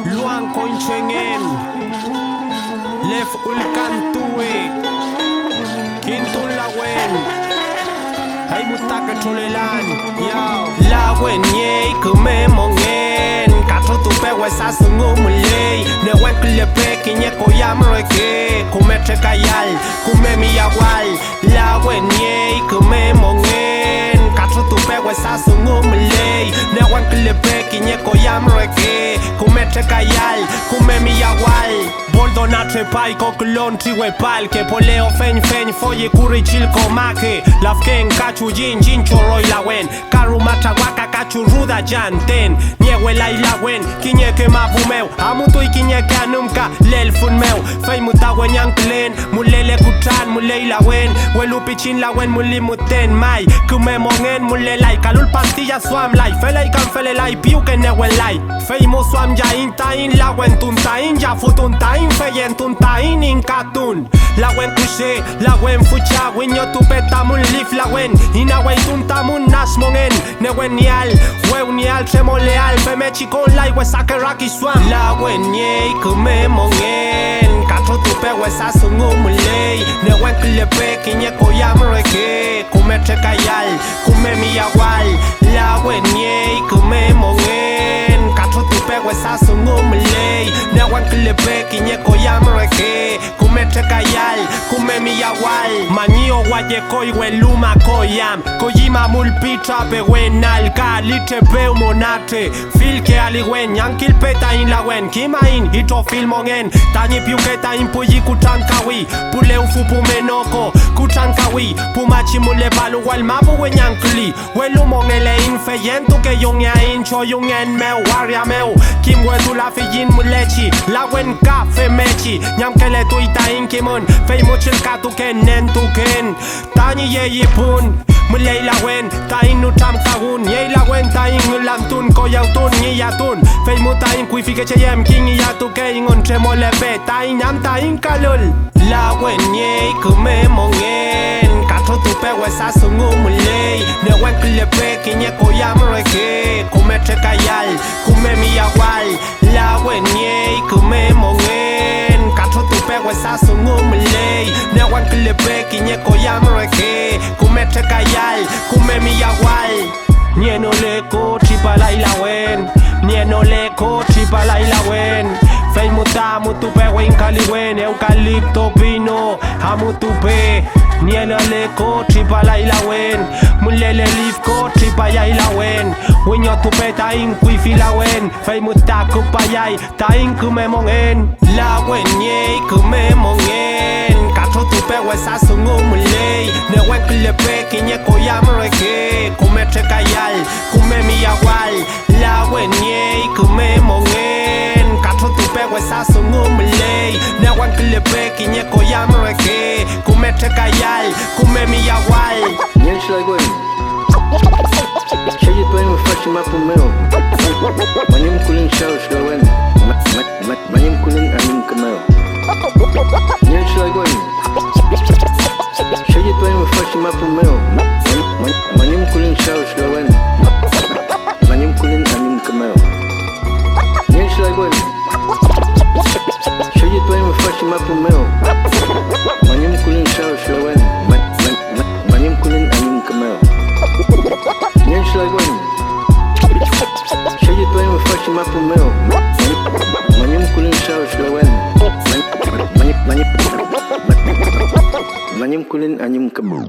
Luang Konchengen Lef Ulkantue Kintun Lawen Hay Mutaka Cholelan Yao Lawen Ye Kume Mongen Katro Tupe Wesa Sungu Mulei Ne Wenkle Peki Nye Koyam Reke Kume Trekayal Kume Miyawal Lawen Ye Kume Mongen Katro Tupe Wesa Sungu Mulei Ne Wenkle Peki Nye Koyam Reke Kume Trekayal Kume Miyawal Boldo na trepay koklon triwe palke Poleo feny foye kuri chilko make Lafken kachu jin choroy lawen Karu matawaka kachu ruda janten Niewe la ilawen kinyeke mavumeu Amutu ikinyeke anumka lel fun meu Fey mutawen yanklen mulele kutran mulei lawen Welupi chin lawen muli muten mai Kume mongen mulelai kalul pastilla swam lai Felei kan felelai piuke newe lai Fey mo swam ja intain lawen tuntain ja futuntain Feyen tuntain inkatun Lawen kushe, lawen fucha Winyo tupetamun lif lawen Inaway tuntamun nasmongen Newen nial, wew nial tremoleal Feme chikon lai wesake raki swam Lawen yey kume mongen Katro tupe wesa sungu mulei Newen klepe kinye koyam reke Kume trekayal, kume miyawal Lawen yey kume mongen Katro tupe wesa sungu mulei Newen klepe kinye koyam reke Kume trekayal, kume miyawal Manio waje koi weluma koyam Koyima mulpitra pe wenal Ka lite peu monate Filke aliwen yankil peta in lawen Kima in ito filmongen Tanyi piuke ta impuyi kutankawi Pule ufu pumenoko kutankawi Pumachi mule balu wal mabu we yankli Welu mongele in feyentu ke yung ya incho yung en meu Warya meu Kim wetu la fiyin mulechi Lawen ka femechi Nyamkele tu ita in kimun Fey muchil katu ken nen tu ken Tanyi ye yipun Mulei lawen ta in nutam kahun Ye lawen ta in ngulantun koyautun ngiyatun Fey muta in kuifike cheyem king iyatu ke ingon tremolepe Ta in yam ta in kalul Lawen ye kume mongen Katro tupe wesa sungu mulei Ne wenklepe kinye koyam reke Kume trekayal, kume miyawal Lawen ye kume mongen Katro tupe wesa sungu mulei Ne wenklepe kinye koyam reke Kume trekayal, kume miyawal Nieno leko tripala ilawen Nieno leko tripala ilawen Fey muta mutupe wenkaliwen Eucalipto pino hamutupe Nieno leko tripala ilawen Mulele lifko tripaya ilawen Winyo tupe ta in kuifi lawen Fey muta kupayay ta in kume mongen Lawen ye kume mongen Katro tupe wesa sungu mulei Ne wenklepe kinye koyam reke Kume trekayal, kume miyawal Lawen ye kume mongen Katro tupe wesa sungu mulei Ne wenklepe kinye koyam reke Kume trekayal, kume miyawal Nyenshi lagwen Cheji twain mafashi mapu meo Manyim kulin shawish lawen Manyim kulin anim kameo Nyenshi lagwen Cheji twain mafashi mapu meo Manyim kulin shawish lawen Manyim kulin anim kameo Nyenshi lagwen Cheji twain mafashi mapu meo Manyim kulin shawish lawen Manyim kulin anim kameo Nyenshi lagwen Cheji twain mafashi mapu meo Manyim kulin shawish lawen Manyim kulin anim kameo